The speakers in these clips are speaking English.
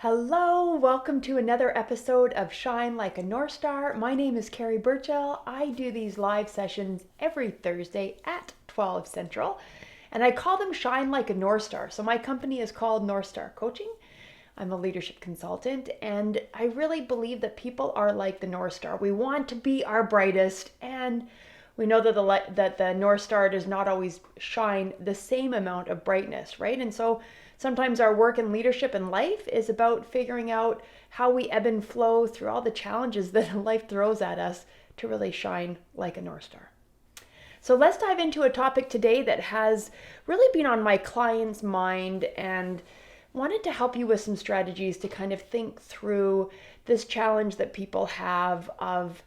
Hello, welcome to another episode of Shine Like a North Star. My name is Carrie Burchell. I do these live sessions every Thursday at 12 Central, and I call them Shine Like a North Star. So my company is called North Star Coaching. I'm a leadership consultant, and I really believe that people are like the North Star. We want to be our brightest, and we know that the North Star does not always shine the same amount of brightness, right? And so sometimes our work in leadership and life is about figuring out how we ebb and flow through all the challenges that life throws at us to really shine like a North Star. So let's dive into a topic today that has really been on my client's mind, and wanted to help you with some strategies to kind of think through this challenge that people have of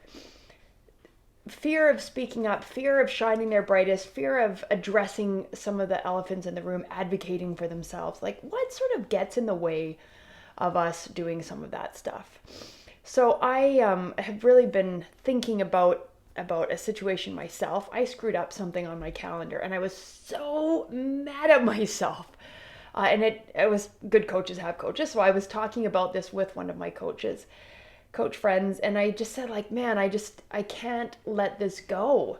fear of speaking up, fear of shining their brightest, fear of addressing some of the elephants in the room, advocating for themselves. Like, what sort of gets in the way of us doing some of that stuff? So I have really been thinking about a situation myself. I screwed up something on my calendar, and I was so mad at myself. And it was good coaches have coaches. So I was talking about this with one of my coach friends, and I just said, like, man, I can't let this go.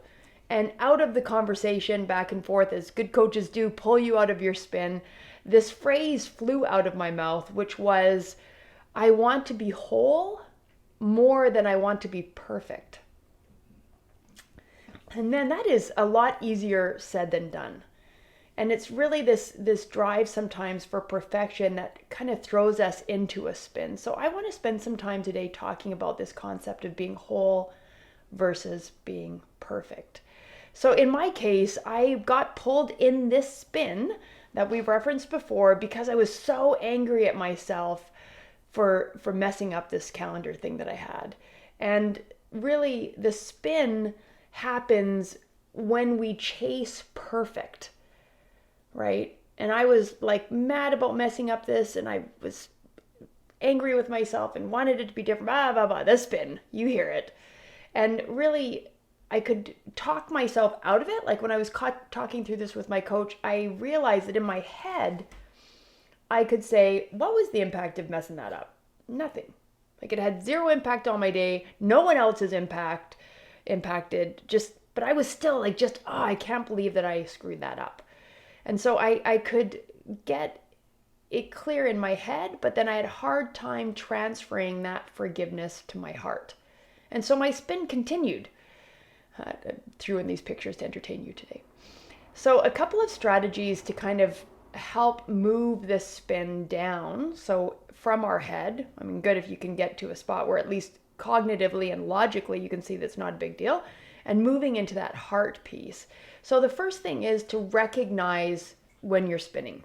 And out of the conversation back and forth, as good coaches do, pull you out of your spin, this phrase flew out of my mouth, which was, I want to be whole more than I want to be perfect. And man, that is a lot easier said than done. And it's really this drive sometimes for perfection that kind of throws us into a spin. So I want to spend some time today talking about this concept of being whole versus being perfect. So in my case, I got pulled in this spin that we've referenced before because I was so angry at myself for messing up this calendar thing that I had. And really, the spin happens when we chase perfect, right? And I was like mad about messing up this, and I was angry with myself and wanted it to be different, blah, blah, blah. The spin, you hear it. And really, I could talk myself out of it. Like when I was talking through this with my coach, I realized that in my head, I could say, what was the impact of messing that up? Nothing. Like it had zero impact on my day. No one else's impacted. But I was still like, I can't believe that I screwed that up. And so I could get it clear in my head, but then I had a hard time transferring that forgiveness to my heart. And so my spin continued. Threw in these pictures to entertain you today. So a couple of strategies to kind of help move this spin down. So from our head, I mean, good if you can get to a spot where at least cognitively and logically you can see that's not a big deal, and moving into that heart piece. So the first thing is to recognize when you're spinning.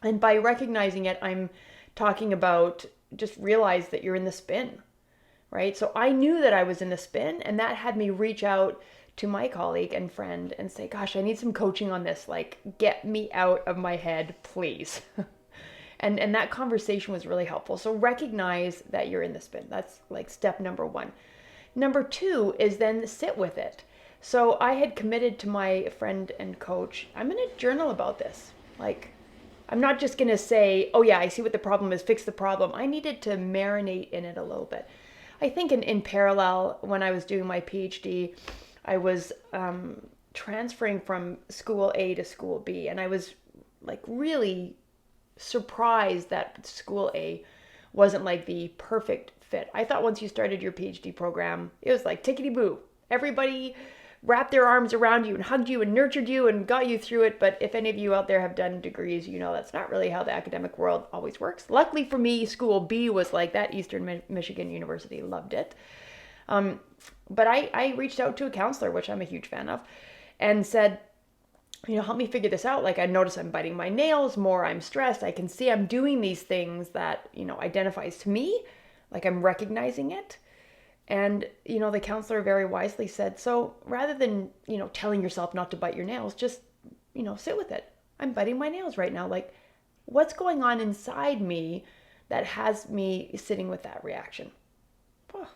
And by recognizing it, I'm talking about just realize that you're in the spin, right? So I knew that I was in the spin, and that had me reach out to my colleague and friend and say, gosh, I need some coaching on this. Like, get me out of my head, please. and that conversation was really helpful. So recognize that you're in the spin. That's like step number one. Number two is then sit with it. So I had committed to my friend and coach, I'm going to journal about this. Like, I'm not just going to say, oh yeah, I see what the problem is, fix the problem. I needed to marinate in it a little bit. I think in parallel, when I was doing my PhD, I was transferring from school A to school B. And I was like really surprised that school A wasn't like the perfect fit. I thought once you started your PhD program, it was like tickety boo. Everybody wrapped their arms around you and hugged you and nurtured you and got you through it. But if any of you out there have done degrees, you know that's not really how the academic world always works. Luckily for me, school B was like that. Eastern Michigan University, loved it. But I reached out to a counselor, which I'm a huge fan of, and said, help me figure this out. Like, I notice I'm biting my nails more. I'm stressed. I can see I'm doing these things that, identifies to me. Like, I'm recognizing it. And, the counselor very wisely said, so rather than, telling yourself not to bite your nails, just, sit with it. I'm biting my nails right now. Like, what's going on inside me that has me sitting with that reaction? Oh,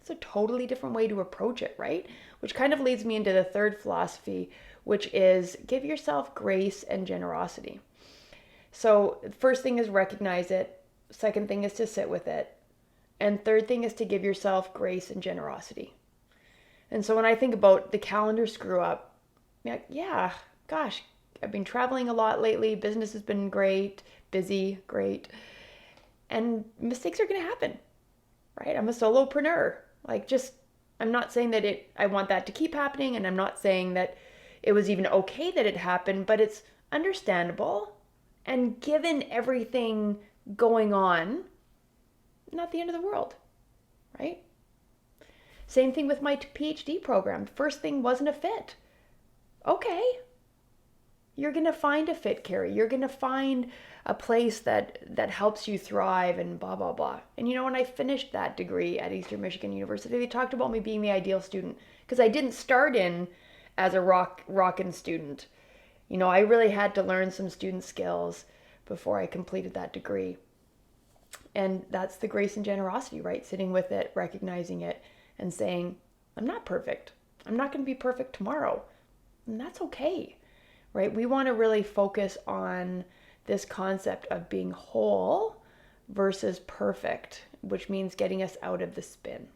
it's a totally different way to approach it, right? Which kind of leads me into the third philosophy, which is give yourself grace and generosity. So first thing is recognize it. Second thing is to sit with it. And third thing is to give yourself grace and generosity. And so when I think about the calendar screw up, yeah, gosh, I've been traveling a lot lately. Business has been great, busy, great. And mistakes are going to happen, right? I'm a solopreneur. I'm not saying that I want that to keep happening. And I'm not saying that it was even okay that it happened, but it's understandable. And given everything going on, not the end of the world, right? Same thing with my PhD program. First thing wasn't a fit. Okay. You're going to find a fit, Carrie. You're going to find a place that helps you thrive and blah, blah, blah. And when I finished that degree at Eastern Michigan University, they talked about me being the ideal student because I didn't start in as a rockin' student. I really had to learn some student skills before I completed that degree. And that's the grace and generosity, right? Sitting with it, recognizing it, and saying, I'm not perfect. I'm not going to be perfect tomorrow. And that's okay, right? We want to really focus on this concept of being whole versus perfect, which means getting us out of the spin.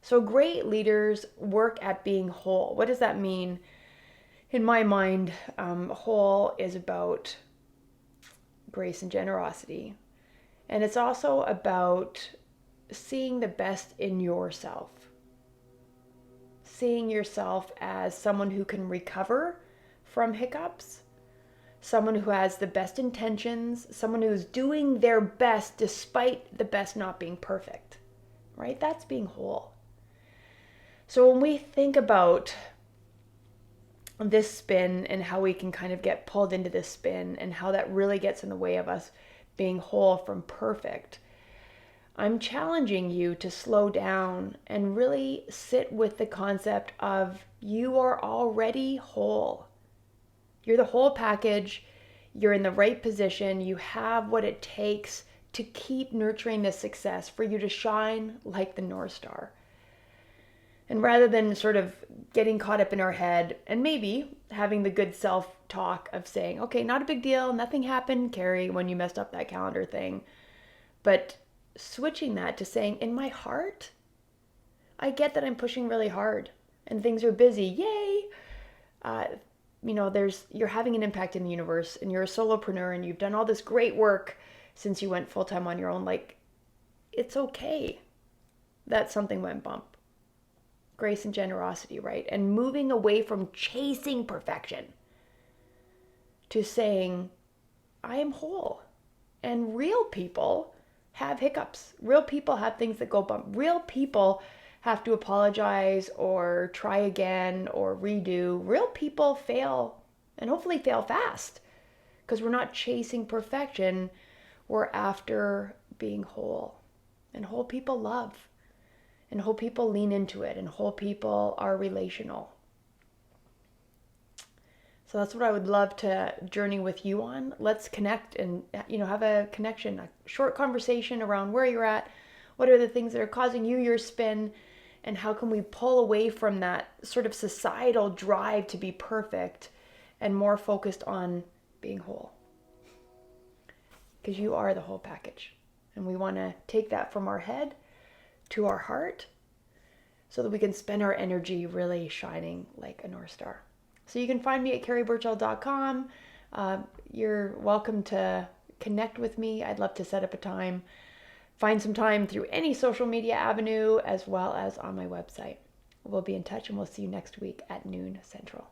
So great leaders work at being whole. What does that mean? In my mind, whole is about grace and generosity. And it's also about seeing the best in yourself. Seeing yourself as someone who can recover from hiccups, someone who has the best intentions, someone who's doing their best despite the best not being perfect, right? That's being whole. So when we think about this spin and how we can kind of get pulled into this spin and how that really gets in the way of us being whole from perfect, I'm challenging you to slow down and really sit with the concept of you are already whole. You're the whole package. You're in the right position. You have what it takes to keep nurturing this success for you to shine like the North Star. And rather than sort of getting caught up in our head and maybe having the good self-talk of saying, okay, not a big deal, nothing happened, Carrie, when you messed up that calendar thing. But switching that to saying, in my heart, I get that I'm pushing really hard and things are busy. Yay! You're having an impact in the universe and you're a solopreneur and you've done all this great work since you went full-time on your own. It's okay that something went bump. Grace and generosity, right? And moving away from chasing perfection to saying, I am whole. And real people have hiccups. Real people have things that go bump. Real people have to apologize or try again or redo. Real people fail and hopefully fail fast because we're not chasing perfection. We're after being whole. And whole people love. And whole people lean into it, and whole people are relational. So that's what I would love to journey with you on. Let's connect and have a connection, a short conversation around where you're at, what are the things that are causing you your spin, and how can we pull away from that sort of societal drive to be perfect and more focused on being whole. Because you are the whole package. And we want to take that from our head to our heart so that we can spend our energy really shining like a North Star. So you can find me at carrieburchell.com. You're welcome to connect with me. I'd love to set up a time. Find some time through any social media avenue as well as on my website. We'll be in touch and we'll see you next week at noon Central.